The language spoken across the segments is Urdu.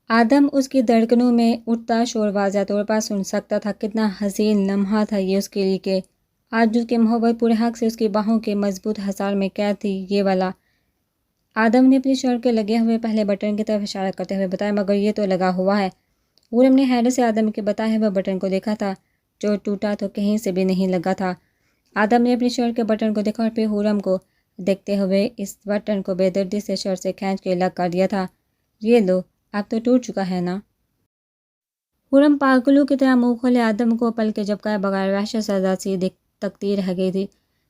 آدم اس کی دھڑکنوں میں اٹھتا شور واضح طور پر سن سکتا تھا۔ کتنا حسین لمحہ تھا یہ اس کے لیے کہ آج اس کی محبت پورے حق سے اس کی باہوں کے مضبوط حصار میں قید تھی، یہ والا۔ آدم نے اپنی شرٹ کے لگے ہوئے پہلے بٹن کی طرف اشارہ کرتے ہوئے بتایا، مگر یہ تو لگا ہوا ہے۔ خرم نے حیرت سے آدم کے بتائے ہوئے بٹن کو دیکھا تھا جو ٹوٹا تو کہیں سے بھی نہیں لگا تھا۔ آدم نے اپنی شرٹ کے بٹن کو دیکھا اور پھر خرم کو دیکھتے ہوئے اس بٹن کو بے دردی سے شرٹ سے کھینچ کے الگ کر دیا تھا۔ یہ لو، اب تو ٹوٹ چکا ہے نا؟ خرم پاگلوں کی طرح منہ کھولے آدم کو پل کے جھپکائے بغیر وحشت زدہ سی تکتی رہ گئی تھی۔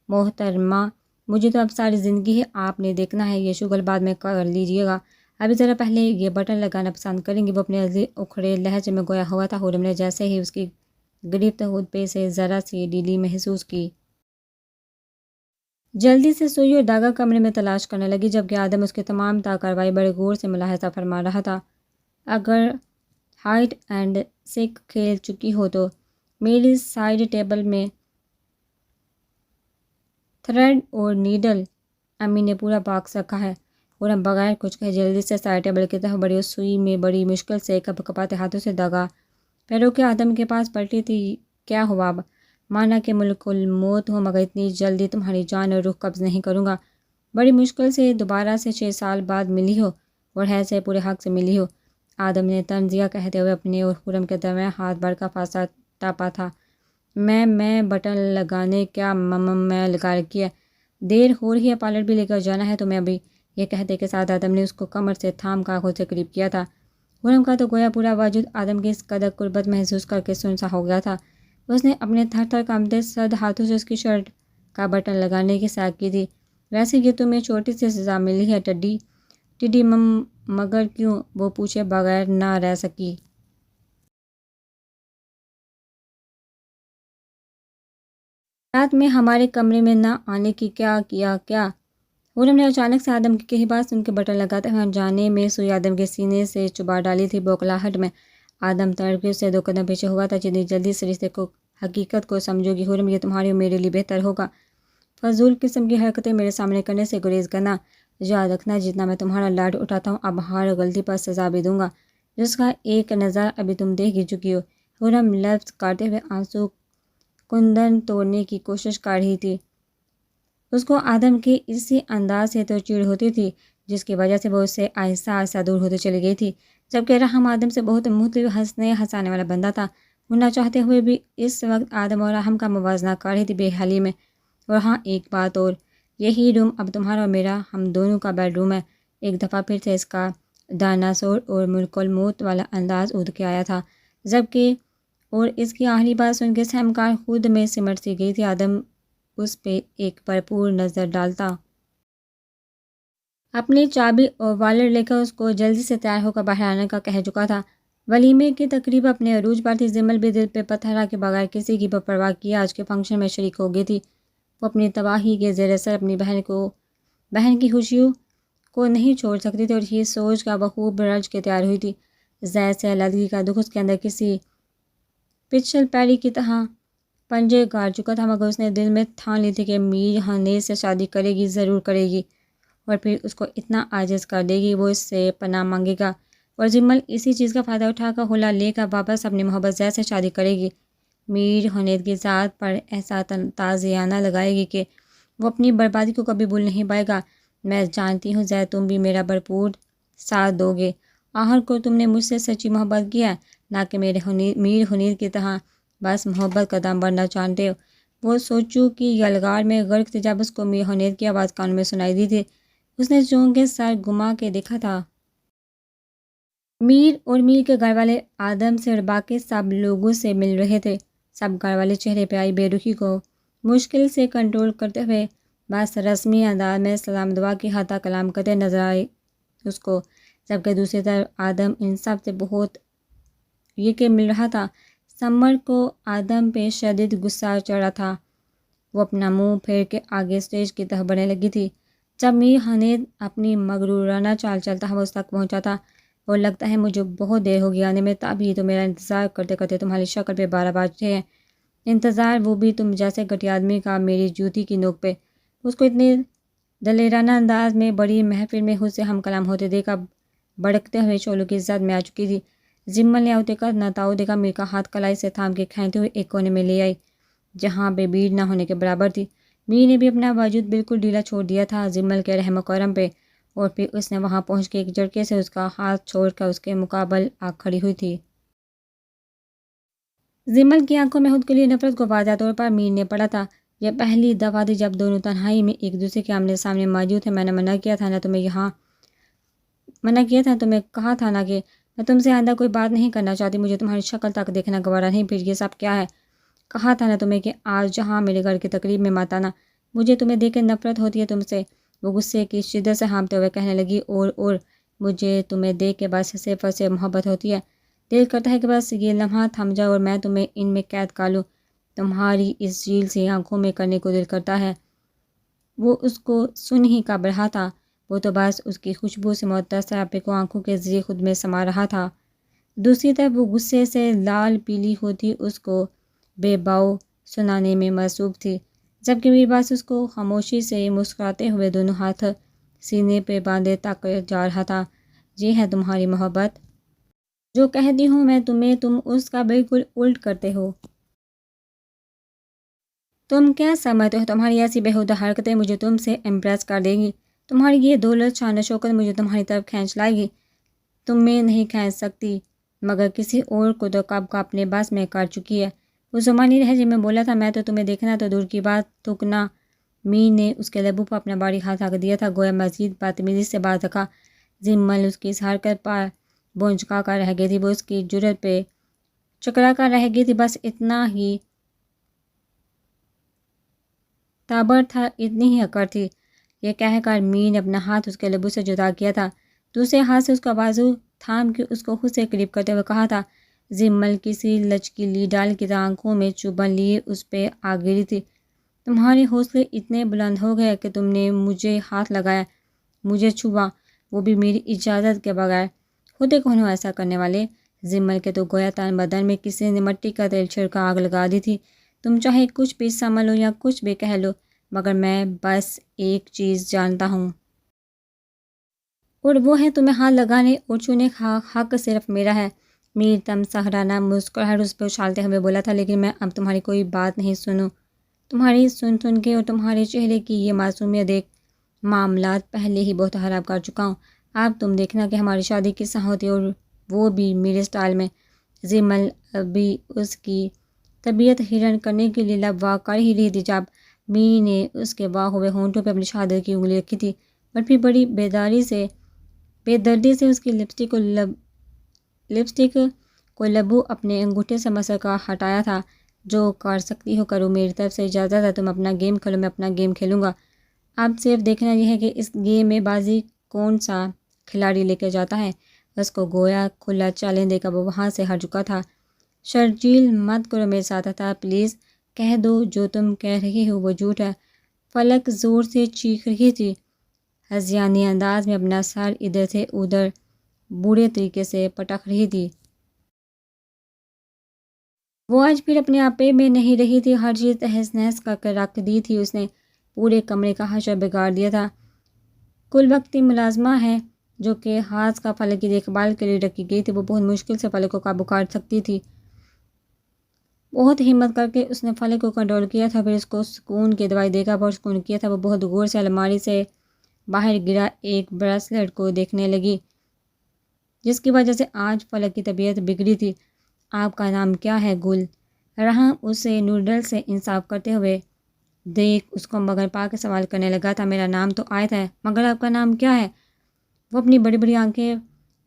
محترمہ، مجھے تو اب ساری زندگی ہی آپ نے دیکھنا ہے، یہ شغل بعد میں کر لیجیے گا، ابھی ذرا پہلے یہ بٹن لگانا پسند کریں گی؟ وہ اپنے عزیز اکھڑے لہجے میں گویا ہوا تھا۔ خرم نے جیسے ہی اس کی گرفت خود پہ سے ذرا سی ڈھیلی محسوس کی، جلدی سے سوئی اور داغا کمرے میں تلاش کرنے لگی، جبکہ آدم اس کی تمام کارروائی بڑے غور سے ملاحظہ فرما رہا تھا۔ اگر ہائیڈ اینڈ سیک کھیل چکی ہو تو میری سائیڈ ٹیبل میں تھریڈ اور نیڈل امی نے پورا باکس رکھا ہے۔ خرم بغیر کچھ کہے جلدی سے سائیڈ ٹیبل کی طرف بڑی، اس سوئی میں بڑی مشکل سے کپ کپاتے ہاتھوں سے داغا پیروں کے آدم کے پاس پلٹی تھی۔ کیا ہوا اب؟ مانا کہ ملک الموت ہو، مگر اتنی جلدی تمہاری جان اور روح قبض نہیں کروں گا۔ بڑی مشکل سے دوبارہ سے 6 سال بعد ملی ہو اور ہے سے پورے حق سے ملی ہو۔ آدم نے تنزیہ کہتے ہوئے اپنے اور خرم کے درمیان ہاتھ بھر کا فاصلہ ٹاپا تھا۔ میں بٹن لگانے کیا میں لگا رکھی ہے، دیر ہو رہی ہے، پارلر بھی لے کر جانا ہے تمہیں ابھی۔ یہ کہتے کے ساتھ آدم نے اس کو کمر سے تھام کر خود سے قریب کیا تھا۔ خرم کا تو گویا پورا وجود آدم کی اس قدر قربت محسوس کر کے سن سا ہو گیا تھا۔ اس نے اپنے تھر تھر کانپتے سرد ہاتھوں سے اس کی شرٹ کا بٹن لگانے کی سعی کی تھی۔ ویسے یہ تمہیں چھوٹی سی سزا ملی ہے ٹڈی مگر کیوں؟ وہ پوچھے بغیر نہ رہ سکی۔ رات میں ہمارے کمرے میں نہ آنے کی کیا؟ خرم نے اچانک سے آدم کی کہی بات سن کے بٹن لگاتے ہوئے انجانے میں سوئی آدم کے سینے سے چبا ڈالی تھی۔ بوکھلاہٹ میں آدم تڑپے سے 2 قدم پیچھے ہوا تھا۔ جتنی جلدی سے رشتے کو حقیقت کو سمجھو گی خرم، یہ تمہاری اور میرے لیے بہتر ہوگا۔ فضول قسم کی حرکتیں میرے سامنے کرنے سے گریز کرنا۔ یاد رکھنا، جتنا میں تمہارا لاڈ اٹھاتا ہوں، اب ہر غلطی پر سزا بھی دوں گا، جس کا ایک نظارہ ابھی تم دیکھ ہی چکی ہو۔ خرم لفظ کاٹتے ہوئے آنسو کندن توڑنے کی کوشش کر رہی تھی۔ اس کو آدم کے اسی انداز سے تو چڑ ہوتی تھی جس کی وجہ سے وہ اس سے آہستہ آہستہ دور ہوتی چلی گئی تھی، جبکہ رحم آدم سے بہت مختلف ہنسنے ہنسانے والا بندہ تھا۔ وہ نہ چاہتے ہوئے بھی اس وقت آدم اور رحم کا موازنہ کر رہی تھی بے حالی میں۔ اور ہاں، ایک بات اور، یہی روم اب تمہارا اور میرا، ہم دونوں کا بیڈ روم ہے۔ ایک دفعہ پھر سے اس کا ڈائناسور اور ملک الموت والا انداز اٹھ کے آیا تھا، جبکہ اور اس کی آخری بات سن کے سہمکار خود میں سمٹ سی گئی تھی۔ آدم اس پہ ایک بھرپور نظر ڈالتا، اپنی چابی اور والٹ لے کر اس کو جلدی سے تیار ہو کر باہر آنے کا کہہ چکا تھا۔ ولیمے کی تقریب اپنے عروج پر تھی۔ زمل بھی دل پہ پتھر رکھ کے بغیر کسی کی پرواہ کیے آج کے فنکشن میں شریک ہو گئی تھی۔ وہ اپنی تباہی کے زیر اثر اپنی بہن کی خوشیوں کو نہیں چھوڑ سکتی تھی، اور یہ سوچ کا بخوب رج کے تیار ہوئی تھی۔ زہر سے علیحدگی کا دکھ اس کے اندر کسی پچھل پیری کی طرح پنجے گاڑ چکا تھا، مگر اس نے دل میں ٹھان لی تھی کہ میر حنیف سے شادی کرے گی، ضرور کرے گی، اور پھر اس کو اتنا عاجز کر دے گی وہ اس سے پناہ مانگے گا، اور زمل اسی چیز کا فائدہ اٹھا کر خلا لے کر واپس اپنی محبت زید سے شادی کرے گی۔ میر حنیف کی ذات پر ایسا تازیانہ لگائے گی کہ وہ اپنی بربادی کو کبھی بھول نہیں پائے گا۔ میں جانتی ہوں زید، تم بھی میرا بھرپور ساتھ دو گے۔ آخر کو تم نے مجھ سے سچی محبت کی ہے، نہ کہ میر حنیف کی طرح بس محبت کا دام بھرنا چاہتے ہو۔ وہ سوچوں کی یلغار میں غرق تھی جب اس کو میر حنیف کی آواز کانوں میں سنائی دی تھی۔ اس نے چونکہ سر گھما کے دیکھا تھا۔ میر اور میر کے گھر والے آدم سے اور باقی سب لوگوں سے مل رہے تھے۔ سب گھر والے چہرے پہ آئی بے رخی کو مشکل سے کنٹرول کرتے ہوئے بس رسمی انداز میں سلام دعا کی حتی کلام کرتے نظر آئے اس کو، جبکہ دوسری طرف آدم ان سب سے بہت یہ کہ مل رہا تھا۔ سمر کو آدم پہ شدید غصہ چڑھا تھا۔ وہ اپنا منہ پھیر کے آگے اسٹیج کی طرف بڑھنے لگی تھی۔ جب میر حنیف اپنی مغرورانہ چال چلتا ہوا اس تک پہنچا تھا، اور لگتا ہے مجھے بہت دیر ہوگی آنے میں، تب ہی تو میرا انتظار کرتے کرتے تمہاری شکل پہ 12 بجے ہیں۔ انتظار وہ بھی تم جیسے گھٹیا آدمی کا میری جوتی کی نوک پہ۔ اس کو اتنے دلیرانہ انداز میں بڑی محفل میں خود سے ہم کلام ہوتے دیکھا بڑکتے ہوئے شعلوں کی زد میں آ چکی تھی۔ زمل نے اوتے کا نتاؤ دیکھا، میر کا ہاتھ کلائی سے تھام کے کھینچتے ہوئے ایک کونے میں لے آئی جہاں بے بھیڑ نہ ہونے کے برابر تھی۔ میر نے بھی اپنا وجود بالکل ڈھیلا چھوڑ دیا تھا زمل کے رحم و کرم پہ، اور پھر اس نے وہاں پہنچ کے ایک جھٹکے سے اس کا ہاتھ چھوڑ کر اس کے مقابل آ کھڑی ہوئی تھی۔ زمل کی آنکھوں میں خود کے لیے نفرت کو واضح طور پر میر نے پڑھا تھا۔ یہ پہلی دفعہ تھی جب دونوں تنہائی میں ایک دوسرے کے آمنے سامنے موجود تھے۔ میں نے منع کیا تھا تمہیں کہا تھا نا کہ میں تم سے آئندہ کوئی بات نہیں کرنا چاہتی، مجھے تمہاری شکل تک دیکھنا گوارا نہیں، پھر یہ سب کیا ہے؟ کہا تھا نا تمہیں کہ آج جہاں میرے گھر کی تقریب میں مت آنا، مجھے تمہیں دیکھ کے نفرت ہوتی ہے تم سے۔ وہ غصے کی شدت سے ہانپتے ہوئے کہنے لگی، اور مجھے تمہیں دیکھ کے بس صرف اور صرف محبت ہوتی ہے، دل کرتا ہے کہ بس یہ لمحہ تھم جائے اور میں تمہیں ان میں قید کر لوں، تمہاری اس جھیل سی آنکھوں میں کرنے کو دل کرتا ہے۔ وہ اس کو سن ہی کب رہا تھا، وہ تو بس اس کی خوشبو سے معطر سراپے کو آنکھوں کے ذریعے خود میں سما رہا تھا۔ دوسری طرف وہ غصے سے لال پیلی ہوتی اس کو بے باؤ سنانے میں مصروف تھی، جبکہ میر بس اس کو خاموشی سے مسکراتے ہوئے دونوں ہاتھ سینے پہ باندھے تک جا رہا تھا۔ یہ ہے تمہاری محبت؟ جو کہتی ہوں میں تمہیں، تم اس کا بالکل الٹ کرتے ہو۔ تم کیا سمجھتے ہو تمہاری ایسی بیہودہ حرکتیں مجھے تم سے امپریس کر دیں گی؟ تمہاری یہ دولت، شان و شوکت مجھے تمہاری طرف کھینچ لائے گی؟ تم میں نہیں کھینچ سکتی، مگر کسی اور کو تو کب کا اپنے بس میں کر چکی ہے۔ وہ زمانی لہجے میں بولا تھا، میں تو تمہیں دیکھنا تو دور کی بات، تھوکنا۔ میر نے اس کے لبوں پر اپنا باری ہاتھ رکھ دیا تھا، گویا مزید بدتمیزی سے بات رکھا۔ زمل اس کی اس حرکت پر بونچکا کر رہ گئی تھی، وہ اس کی جرأت پہ چکرا کر رہ گئی تھی، بس اتنا ہی تابر تھا، اتنی ہی اکڑ تھی۔ یہ کہہ کر میر نے اپنا ہاتھ اس کے لبوں سے جدا کیا تھا، دوسرے ہاتھ سے اس کا بازو تھام کے اس کو خود سے قریب کرتے ہوئے کہا تھا۔ زمل کسی لچکیلی ڈال کی طرح آنکھوں میں چبھن لیے اس پہ آ گری تھی۔ تمہارے حوصلے اتنے بلند ہو گئے کہ تم نے مجھے ہاتھ لگایا، مجھے چھوا، وہ بھی میری اجازت کے بغیر۔ ہوتے کون ہو ایسا کرنے والے؟ زمل کے تو گویا تن بدن میں کسی نے مٹی کا تیل چھڑکا آگ لگا دی تھی۔ تم چاہے کچھ بھی سمجھ لو یا کچھ بھی کہہ لو، مگر میں بس ایک چیز جانتا ہوں، اور وہ ہے تمہیں ہاتھ لگانے اور چھونے کا حق صرف میرا ہے۔ میر تمسخرانہ مسکراہٹ اس پہ اچھالتے ہوئے بولا تھا، لیکن میں اب تمہاری کوئی بات نہیں سنوں۔ تمہاری سن کے اور تمہارے چہرے کی یہ معصومیت دیکھ معاملات پہلے ہی بہت خراب کر چکا ہوں۔ اب تم دیکھنا کہ ہماری شادی کس طرح ہوتی ہے، اور وہ بھی میرے سٹائل میں۔ زمل ابھی اس کی طبیعت حیران کرنے کے لیے لب وا کر ہی رہی تھی جب میر نے اس کے واہ ہوئے ہونٹوں پہ اپنی شہادت کی انگلی رکھی تھی، اور پھر بڑی بے دردی سے اس کی لپسٹک کو لبوں اپنے انگوٹھے سے مسل کر ہٹایا تھا۔ جو کر سکتی ہو کرو، میری طرف سے اجازت ہے، تم اپنا گیم کھیلو، میں اپنا گیم کھیلوں گا۔ اب صرف دیکھنا یہ ہے کہ اس گیم میں بازی کون سا کھلاڑی لے کے جاتا ہے۔ اس کو گویا کھلا چیلنج دے کر وہ وہاں سے ہٹ چکا تھا۔ شرجیل مت کرو میرے ساتھ تھا، پلیز کہہ دو جو تم کہہ رہی ہو وہ جھوٹ ہے۔ فلک زور سے چیخ رہی تھی، ہذیانی انداز میں اپنا سر ادھر سے ادھر بورے طریقے سے پٹک رہی تھی۔ وہ آج پھر اپنے آپے میں نہیں رہی تھی، ہر چیز تہس نہس کر کے رکھ دی تھی اس نے، پورے کمرے کا حشر بگاڑ دیا تھا۔ کل وقتی ملازمہ ہے جو کہ حاج کا فلک کی دیکھ بھال کے لیے رکھی گئی تھی، وہ بہت مشکل سے فلک کو قابو کر سکتی تھی۔ بہت ہمت کر کے اس نے فلک کو کنٹرول کیا تھا، پھر اس کو سکون کی دوائی دے کر پرسکون کیا تھا۔ وہ بہت غور سے الماری سے باہر گرا ایک بریسلٹ کو دیکھنے لگی، جس کی وجہ سے آج فلک کی طبیعت بگڑی تھی۔ آپ کا نام کیا ہے گل؟ رحم اسے نوڈل سے انصاف کرتے ہوئے دیکھ اس کو مگر پا کے سوال کرنے لگا تھا۔ میرا نام تو آیت ہے، مگر آپ کا نام کیا ہے؟ وہ اپنی بڑی بڑی آنکھیں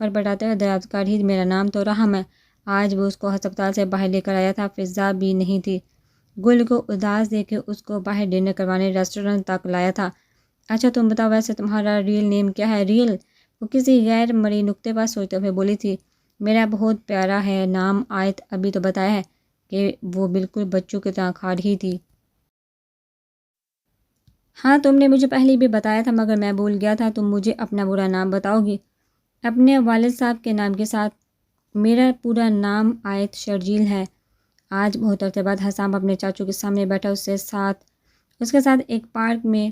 پٹپٹاتے ہوئے دریافت کر رہی، میرا نام تو رحم ہے۔ آج وہ اس کو ہسپتال سے باہر لے کر آیا تھا، فضا بھی نہیں تھی۔ گل کو اداس دیکھ کے اس کو باہر ڈنر کروانے ریسٹورنٹ تک لایا تھا۔ اچھا تم بتاؤ، ویسے تمہارا ریئل نیم کیا ہے؟ ریئل؟ وہ کسی غیر مرئی نقطے پر سوچتے ہوئے بولی تھی، میرا بہت پیارا ہے نام آیت، ابھی تو بتایا ہے۔ کہ وہ بالکل بچوں کی طرح کھا رہی تھی۔ ہاں تم نے مجھے پہلے بھی بتایا تھا، مگر میں بھول گیا تھا۔ تم مجھے اپنا پورا نام بتاؤ گی؟ اپنے والد صاحب کے نام کے ساتھ۔ میرا پورا نام آیت شرجیل ہے۔ آج بہت عرصے بعد حسام اپنے چاچو کے سامنے بیٹھا، اس کے ساتھ ایک پارک میں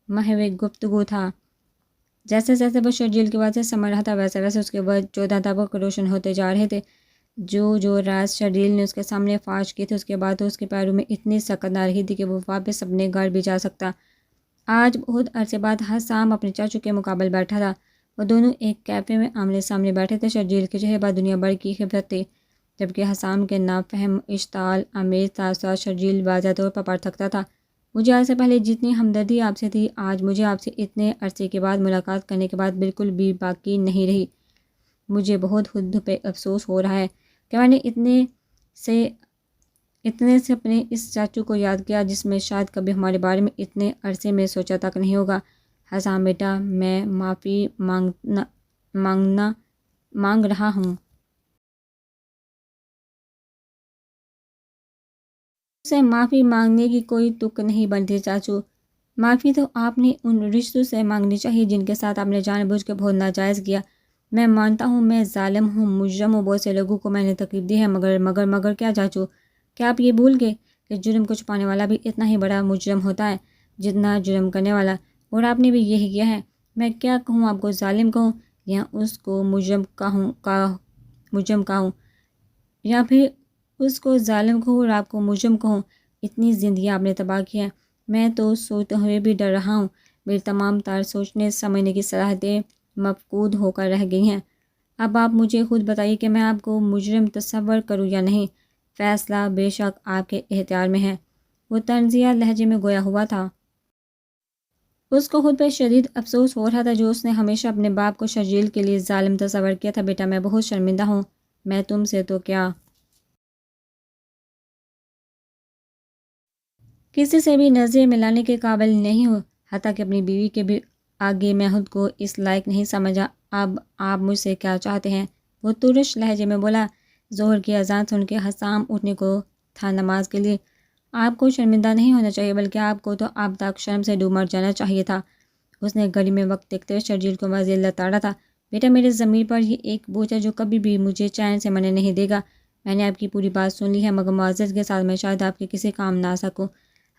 محو گفتگو تھا۔ جیسے جیسے وہ شرجیل کی بات سے سمجھ رہا تھا ویسے ویسے اس کے بعد 14 طبق روشن ہوتے جا رہے تھے۔ جو راز شرجیل نے اس کے سامنے فاش کی تھی اس کے بعد تو اس کے پیروں میں اتنی سکت آ رہی تھی کہ وہ واپس اپنے گھر بھی جا سکتا۔ آج بہت عرصے بعد حسام اپنے چاچو کے مقابل بیٹھا تھا۔ وہ دونوں ایک کیفے میں آمنے سامنے بیٹھے تھے۔ شرجیل کے چہرے پر دنیا بھر کی خفت تھی، جبکہ حسام کے نافہم اشتعال امیز تاثرات شرجیل واضح طور پر پڑھ سکتا تھا۔ مجھے آج سے پہلے جتنی ہمدردی آپ سے تھی، آج مجھے آپ سے اتنے عرصے کے بعد ملاقات کرنے کے بعد بالکل بھی باقی نہیں رہی۔ مجھے بہت خود پہ افسوس ہو رہا ہے کہ میں نے اتنے سے اپنے اس چاچو کو یاد کیا جس میں شاید کبھی ہمارے بارے میں اتنے عرصے میں سوچا تک نہیں ہوگا۔ حسام بیٹا، میں معافی مانگ رہا ہوں۔ سے معافی مانگنے کی کوئی تک نہیں بنتی چاچو۔ معافی تو آپ نے ان رشتوں سے مانگنی چاہیے جن کے ساتھ آپ نے جان بوجھ کے بہت ناجائز کیا۔ میں مانتا ہوں میں ظالم ہوں، مجرم ہوں، بہت سے لوگوں کو میں نے تکلیف دی ہے، مگر کیا چاچو؟ کیا آپ یہ بھول گئے کہ جرم کو چھپانے والا بھی اتنا ہی بڑا مجرم ہوتا ہے جتنا جرم کرنے والا؟ اور آپ نے بھی یہی کیا ہے۔ میں کیا کہوں آپ کو، ظالم کہوں یا اس کو مجرم کہوں یا پھر اس کو ظالم کہوں اور آپ کو مجرم کہوں؟ اتنی زندگی آپ نے تباہ کی ہے، میں تو سوچتے ہوئے بھی ڈر رہا ہوں۔ میری تمام تار سوچنے سمجھنے کی صلاحیتیں مفقود ہو کر رہ گئی ہیں۔ اب آپ مجھے خود بتائیے کہ میں آپ کو مجرم تصور کروں یا نہیں؟ فیصلہ بے شک آپ کے اختیار میں ہے۔ وہ طنزیہ لہجے میں گویا ہوا تھا۔ اس کو خود پہ شدید افسوس ہو رہا تھا جو اس نے ہمیشہ اپنے باپ کو شرجیل کے لیے ظالم تصور کیا تھا۔ بیٹا، میں بہت شرمندہ ہوں، میں تم سے تو کیا کسی سے بھی نظر ملانے کے قابل نہیں ہوں، حتیٰ کہ اپنی بیوی کے بھی آگے میں خود کو اس لائق نہیں سمجھا۔ اب آپ مجھ سے کیا چاہتے ہیں؟ وہ ترش لہجے میں بولا۔ ظہر کی اذان سن کے حسام اٹھنے کو تھا نماز کے لیے۔ آپ کو شرمندہ نہیں ہونا چاہیے، بلکہ آپ کو تو اب تک شرم سے ڈوب مر جانا چاہیے تھا۔ اس نے گھڑی میں وقت دیکھتے ہوئے شرجیل کو واضح لتاڑا تھا۔ بیٹا، میرے ضمیر پر یہ ایک بوجھ ہے جو کبھی بھی مجھے چین سے مرنے نہیں دے گا۔ میں نے آپ کی پوری بات سن لی ہے، مگر معذرت کے ساتھ میں شاید آپ کے کسی کام نہ آ سکوں۔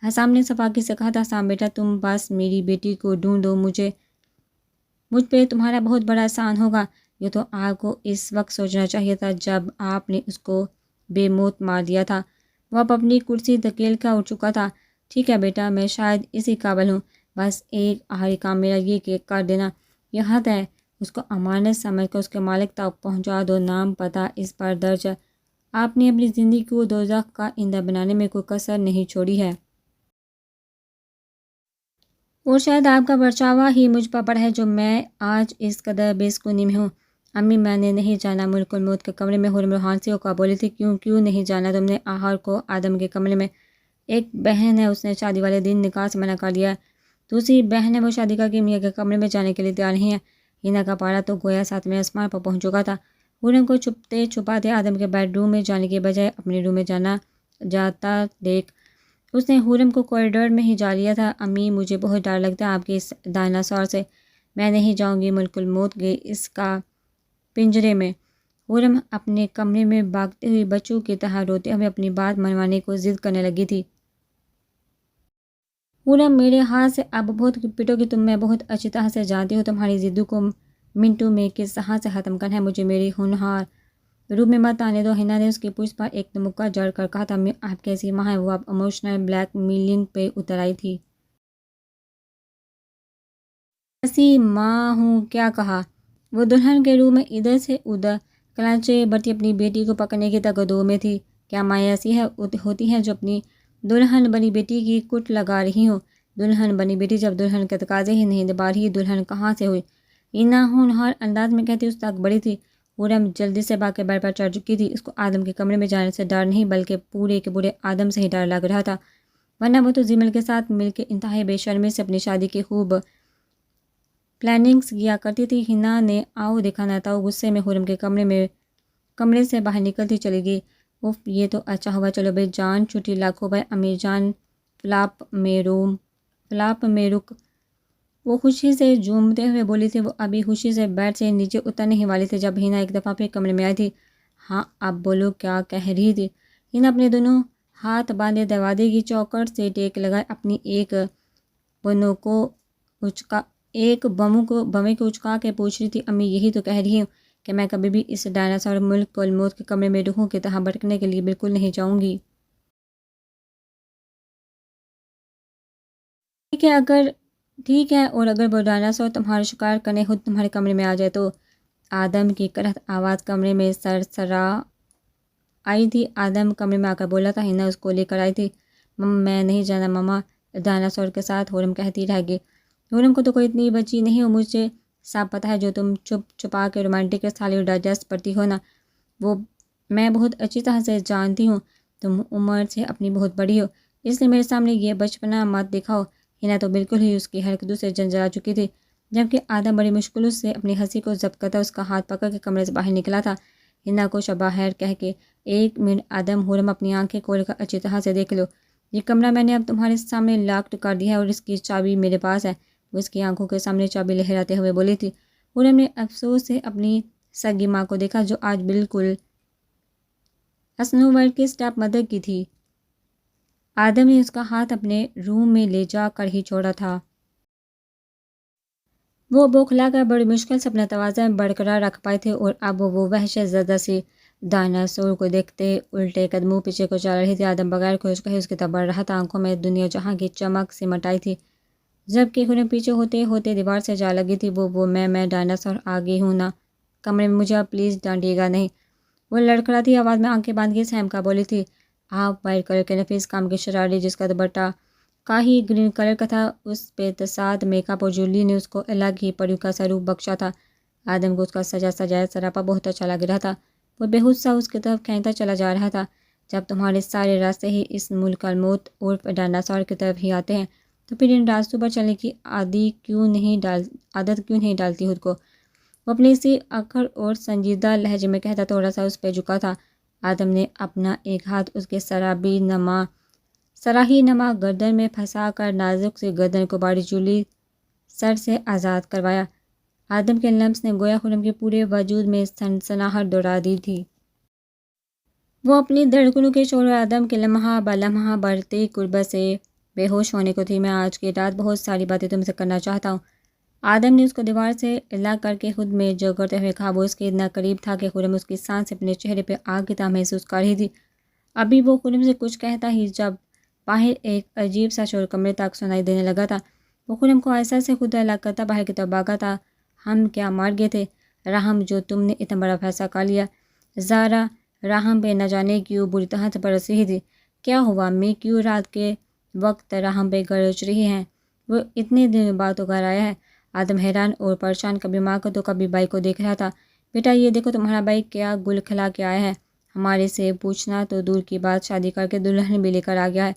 حسام نے صفاقی سے کہا تھا۔ حسام بیٹا، تم بس میری بیٹی کو ڈھونڈو، مجھ پہ تمہارا بہت بڑا احسان ہوگا۔ یہ تو آپ کو اس وقت سوچنا چاہیے تھا جب آپ نے اس کو بے موت مار دیا تھا۔ وہ اب اپنی کرسی دھکیل کر اٹھ چکا تھا۔ ٹھیک ہے بیٹا، میں شاید اسی قابل ہوں، بس ایک آخری کام میرا یہ کہ کر دینا، یہ حد ہے۔ اس کو امانت سمجھ کر اس کے مالک تک پہنچا دو، نام پتہ اس پر درج ہے۔ آپ نے اپنی زندگی کو دوزخ کا ایندھن بنانے میں کوئی کسر نہیں چھوڑی ہے، اور شاید آپ کا پرچاوا ہی مجھ پر پڑا ہے جو میں آج اس قدر بے سکونی میں ہوں۔ امی، میں نے نہیں جانا ملک الموت کے کمرے میں حرم روحان سے ہوکر بولی تھی۔ کیوں نہیں جانا تم نے؟ آخر کو آدم کے کمرے میں ایک بہن ہے، اس نے شادی والے دن نکاح سے منع کر دیا ہے۔ دوسری بہن ہے، وہ شادی کر کے میاں کے کمرے میں جانے کے لیے تیار نہیں ہے۔ ہینا کا پارا تو گویا ساتویں آسمان پر پہنچ چکا تھا۔ حرم کو چھپتے چھپاتے آدم کے بیڈ روم میں جانے کے بجائے اپنے روم میں جاتا دیکھ اس نے حرم کو کوریڈور میں ہی جا لیا تھا۔ امی، مجھے بہت ڈر لگتا ہے آپ کے اس ڈائناسور سے۔ میں نہیں جاؤں گی ملک الموت کے اس کا پنجرے میں۔ حرم اپنے کمرے میں بھاگتے ہوئے بچوں کی طرح روتے ہوئے اپنی بات منوانے کو ضد کرنے لگی تھی۔ حرم، میرے ہاتھ سے اب بہت پٹو گی تم، میں بہت اچھی طرح سے جانتی ہوں تمہاری ضدوں کو منٹوں میں کس طرح سے ختم کرنا ہے۔ مجھے میری ہونہار روم میں مت آنے دو۔ ہینا نے اس کی پشت پر ایک مکہ جڑ کر کہا تھا۔ آپ کیسی ماں ہیں؟ وہ اب ایموشنل بلیک میلنگ پہ اتر آئی تھی۔ ایسی ماں ہوں کیا کہا؟ وہ دلہن کے روم میں ادھر سے ادھر کلانچے بھرتی اپنی بیٹی کو پکڑنے کی تگدو میں تھی۔ کیا مائیں ایسی ہوتی ہیں جو اپنی دلہن بنی بیٹی کی کٹ لگا رہی ہوں؟ دلہن بنی بیٹی جب دلہن کے تقاضے ہی نہیں نبھا رہی، دلہن کہاں سے ہوئی؟ ہینا ہونہار انداز میں کہتی اس تک بڑی تھی۔ حرم جلدی سے بھاگ کے بیڈ پر چڑھ چکی تھی۔ اس کو آدم کے کمرے میں جانے سے ڈر نہیں بلکہ پورے کے پورے آدم سے ہی ڈر لگ رہا تھا، ورنہ وہ تو زیمل کے ساتھ مل کے انتہائی بے شرمی سے اپنی شادی کی خوب پلاننگز کیا کرتی تھی۔ ہینا نے آؤ دیکھا نہ تھا، غصے میں حرم کے کمرے سے باہر نکلتی چلی گئی۔ اف، یہ تو اچھا ہوا، چلو بھائی جان چھٹی لاکھوں بھائی، امی جان فلاپ میں رک۔ وہ خوشی سے جھومتے ہوئے بولی تھی۔ وہ ابھی خوشی سے بیڈ سے نیچے اترنے ہی والی تھی جب ہینا ایک دفعہ پھر کمرے میں آئی تھی۔ ہاں اب بولو، کیا کہہ رہی تھی؟ ہینا اپنے دونوں ہاتھ باندھے دروازے کی چوکھٹ سے ٹیک لگائے اپنی ایک بنوں کو ایک بمے کو اچکا کے پوچھ رہی تھی، امی یہی تو کہہ رہی ہوں کہ میں کبھی بھی اس ڈائناسور ملک الموت کے کمرے میں روحوں کی طرح بھٹکنے کے لیے بالکل نہیں چاہوں گی۔ ٹھیک ہے، اور اگر وہ ڈائناسور تمہارا شکار کرنے خود تمہارے کمرے میں آ جائے تو؟ آدم کی کرہت آواز کمرے میں سرسرا آئی تھی۔ آدم کمرے میں آ کر بولا تھا، ہنا اس کو لے کر آئی تھی۔ میں نہیں جانا ماما، ڈائناسور کے ساتھ حورم کہتی رہ گئی۔ حورم کو تو کوئی اتنی بچی نہیں ہو، مجھے سب پتہ ہے، جو تم چھپ چھپا کے رومانٹک رسالے اور ڈائجسٹ پڑھتی ہو نا، وہ میں بہت اچھی طرح سے جانتی ہوں۔ تم عمر سے اپنی بہت بڑی ہو، اس لیے میرے سامنے یہ بچپنا مت دکھاؤ۔ ہنا تو بالکل ہی اس کی حرکتوں سے جنجلا چکی تھی، جبکہ آدم بڑی مشکل سے اپنی ہنسی کو ضبط کرتا اس کا ہاتھ پکڑ کے کمرے سے باہر نکلا تھا۔ ہنا کو شبہ خیر کہہ کے، ایک منٹ آدم، حورم اپنی آنکھیں کھول کر اچھی طرح سے دیکھ لو، یہ کمرہ میں نے اب تمہارے سامنے لاکڈ کر دیا ہے اور اس کی چابی میرے پاس ہے۔ وہ اس کی آنکھوں کے سامنے چابی لہراتے ہوئے بولی تھی۔ حورم نے افسوس سے اپنی سگی ماں کو دیکھا، جو آج بالکل اسنو وائٹ کی اسٹیپ مدر کی تھی۔ آدم نے اس کا ہاتھ اپنے روم میں لے جا کر ہی چھوڑا تھا۔ وہ بوکھلا کر بڑی مشکل سے اپنا توازن برقرار رکھ پائے تھے، اور اب وہ وحشت زدہ سی ڈائناسور کو دیکھتے الٹے قدموں پیچھے کو چل رہی تھی۔ آدم بغیر کچھ کہے اس کی طرف بڑھ رہا تھا، آنکھوں میں دنیا جہاں کی چمک سمٹ آئی تھی، جبکہ حورم پیچھے ہوتے ہوتے دیوار سے جا لگی تھی۔ میں ڈائناسور آ گئی ہوں نا کمرے میں، مجھے آپ پلیز ڈانٹیے گا نہیں۔ وہ لڑکھڑاتی آواز میں آنکھیں باندھ کے سہم کا بولی تھی۔ آپ وائٹ کلر کے نفیس کام کی شراری، جس کا دوپٹہ کاہی گرین کلر کا تھا، اس پہ تصاد میک اپ اور جولی نے اس کو الگ ہی پریوں کا سا روپ بخشا تھا۔ آدم کو اس کا سجا سجایا سراپا بہت اچھا لگ رہا تھا۔ وہ بے ہوش سا اس کی طرف کھینچتا چلا جا رہا تھا۔ جب تمہارے سارے راستے ہی اس ملک الموت اور ڈائناسور کی طرف ہی آتے ہیں، تو پھر ان راستوں پر چلنے کی عادت کیوں نہیں ڈالتی خود کو؟ وہ اپنی اسی اکھڑ اور سنجیدہ لہجے میں کہتا، تھوڑا سا اس پہ جھکا تھا۔ آدم نے اپنا ایک ہاتھ اس کے سراہی نما گردن میں پھنسا کر نازک سی گردن کو باری جولی سر سے آزاد کروایا۔ آدم کے لمس نے گویا حورم کے پورے وجود میں سنسناہٹ دوڑا دی تھی۔ وہ اپنی دھڑکنوں کے شور اور آدم کے لمحہ بلمحہ بڑھتی قربت سے بے ہوش ہونے کو تھی۔ میں آج کی رات بہت ساری باتیں تم سے کرنا چاہتا ہوں۔ آدم نے اس کو دیوار سے الگ کر کے خود میں جو کرتے ہوئے کہا۔ وہ اس کے اتنا قریب تھا کہ حورم اس کی سانس اپنے چہرے پہ آگ کی طرح محسوس کر رہی تھی۔ ابھی وہ حورم سے کچھ کہتا ہی جب باہر ایک عجیب سا شور کمرے تک سنائی دینے لگا تھا۔ وہ حورم کو ایسا سے خود الگ کرتا باہر کی طرف بھاگا تھا۔ ہم کیا مر گئے تھے راہم، جو تم نے اتنا بڑا فیصلہ کر لیا؟ زارا راہم پہ نہ جانے کیوں بری طرح سے برس رہی تھی۔ کیا ہوا امی، کیوں رات کے وقت راہم پہ گرج رہی ہیں؟ وہ اتنے دنوں بعد تو گھر آیا ہے۔ آدم حیران اور پریشان کبھی ماں کو تو کبھی بھائی کو دیکھ رہا تھا۔ بیٹا یہ دیکھو تمہارا بھائی کیا گل کھلا کے آیا ہے، ہمارے سے پوچھنا تو دور کی بات، شادی کر کے دلہن بھی لے کر آ گیا ہے،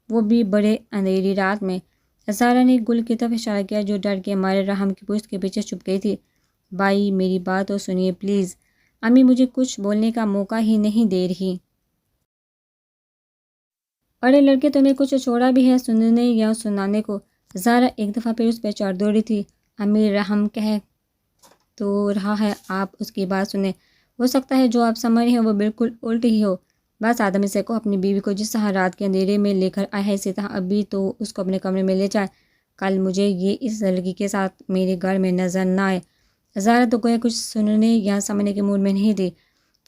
وہ بھی بڑے اندھیری رات میں۔ زارا نے گل کی طرف اشارہ کیا، جو ڈر کے مارے راہم کی پشت کے پیچھے چھپ گئی تھی۔ بھائی میری بات تو سنیے پلیز، امی مجھے کچھ بولنے کا موقع ہی نہیں دے رہی۔ ارے لڑکے، تمہیں کچھ چھوڑا بھی ہے سننے یا سنانے کو؟ زارا ایک دفعہ پھر اس پہ چڑھ دوڑی تھی۔ امی راہم کہہ تو رہا ہے، آپ اس کی بات سنیں، ہو سکتا ہے جو آپ سمجھ رہے ہیں وہ بالکل الٹ ہی ہو۔ بس آدم اسے کو اپنی بیوی کو جس طرح رات کے اندھیرے میں لے کر آیا ہے، اسی طرح ابھی تو اس کو اپنے کمرے میں لے جائے، کل مجھے یہ اس لڑکی کے ساتھ میرے گھر میں نظر نہ آئے۔ زارا تو گویا کچھ سننے یا سمجھنے کے موڈ میں نہیں تھی۔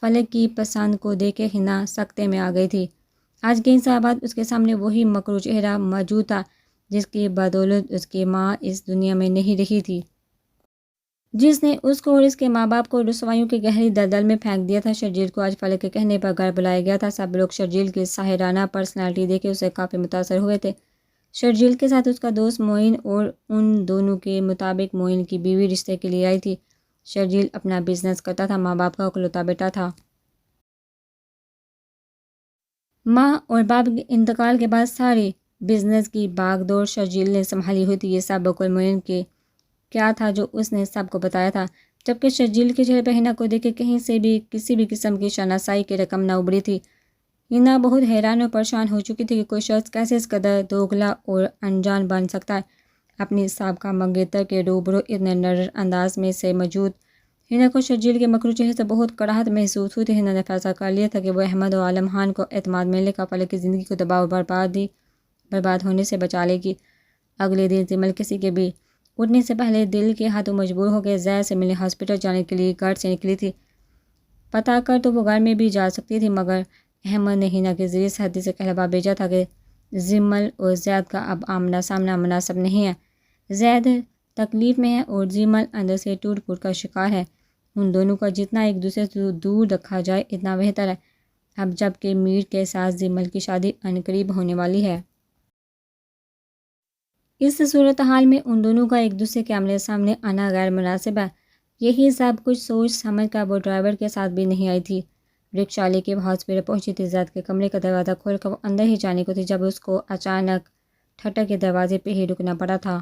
فلک کی پسند کو دیکھ کے ہنا سکتے میں آ گئی تھی۔ آج کئی سال بعد اس کے سامنے وہی مکروہ چہرہ موجود تھا، جس کی بدولت اس کی ماں اس دنیا میں نہیں رہی تھی، جس نے اس کو اور اس کے ماں باپ کو رسوائیوں کے گہری دلدل میں پھینک دیا تھا۔ شرجیل کو آج فلک کے کہنے پر گھر بلایا گیا تھا۔ سب لوگ شرجیل کی ساحرانہ پرسنالٹی دیکھ کے اسے کافی متاثر ہوئے تھے۔ شرجیل کے ساتھ اس کا دوست معین، اور ان دونوں کے مطابق معین کی بیوی رشتے کے لیے آئی تھی۔ شرجیل اپنا بزنس کرتا تھا، ماں باپ کا اکلوتا بیٹا تھا۔ ماں اور باپ کے انتقال کے بعد ساری بزنس کی باغ دور شرجیل نے سنبھالی ہوئی تھی۔ یہ سب بقول معین کے کیا تھا جو اس نے سب کو بتایا تھا، جبکہ شرجیل کے چہرے پہ ہنا کو دیکھ کے کہیں سے بھی کسی بھی قسم کی شناسائی کی رقم نہ ابھری تھی۔ ہنا بہت حیران اور پریشان ہو چکی تھی کہ کوئی شخص کیسے اس قدر دوگلا اور انجان بن سکتا ہے، اپنی سابقہ منگیتر کے روبرو اتنے نرم انداز میں سے موجود۔ ہنا کو شرجیل کے مکروہ چہرے سے بہت کڑاہٹ محسوس ہوئی تھی۔ ہنا نے فیصلہ کر لیا تھا کہ وہ احمد اور عالم خان کو اعتماد ملنے کا فلک کی زندگی کو تباہ و برباد ہونے سے بچا لے گی۔ اگلے دن تیمل کسی کے بھی اٹھنے سے پہلے دل کے ہاتھوں مجبور ہو کے زید سے ملنے ہاسپٹل جانے کے لیے گھر سے نکلی تھی۔ پتہ کر تو وہ گھر میں بھی جا سکتی تھی، مگر احمد نے ہینا کے ذریعے سردی سے کہلوا بھیجا تھا کہ زیمل اور زید کا اب آمنا سامنا مناسب نہیں ہے۔ زید تکلیف میں ہے اور زیمل اندر سے ٹوٹ پھوٹ کا شکار ہے۔ ان دونوں کا جتنا ایک دوسرے سے دور رکھا جائے اتنا بہتر ہے، اب جب کہ میر کے ساتھ زیمل کی شادی عنقریب ہونے والی ہے۔ اس صورتحال میں ان دونوں کا ایک دوسرے کے آمنے سامنے آنا غیر مناسب ہے۔ یہی سب کچھ سوچ سمجھ کر وہ ڈرائیور کے ساتھ بھی نہیں آئی تھی۔ رکشا لے کے ہاسپٹل پہنچی تھی۔ زید کے کمرے کا دروازہ کھول کر وہ اندر ہی جانے کو تھی جب اس کو اچانک ٹھٹر کے دروازے پہ ہی رکنا پڑا تھا۔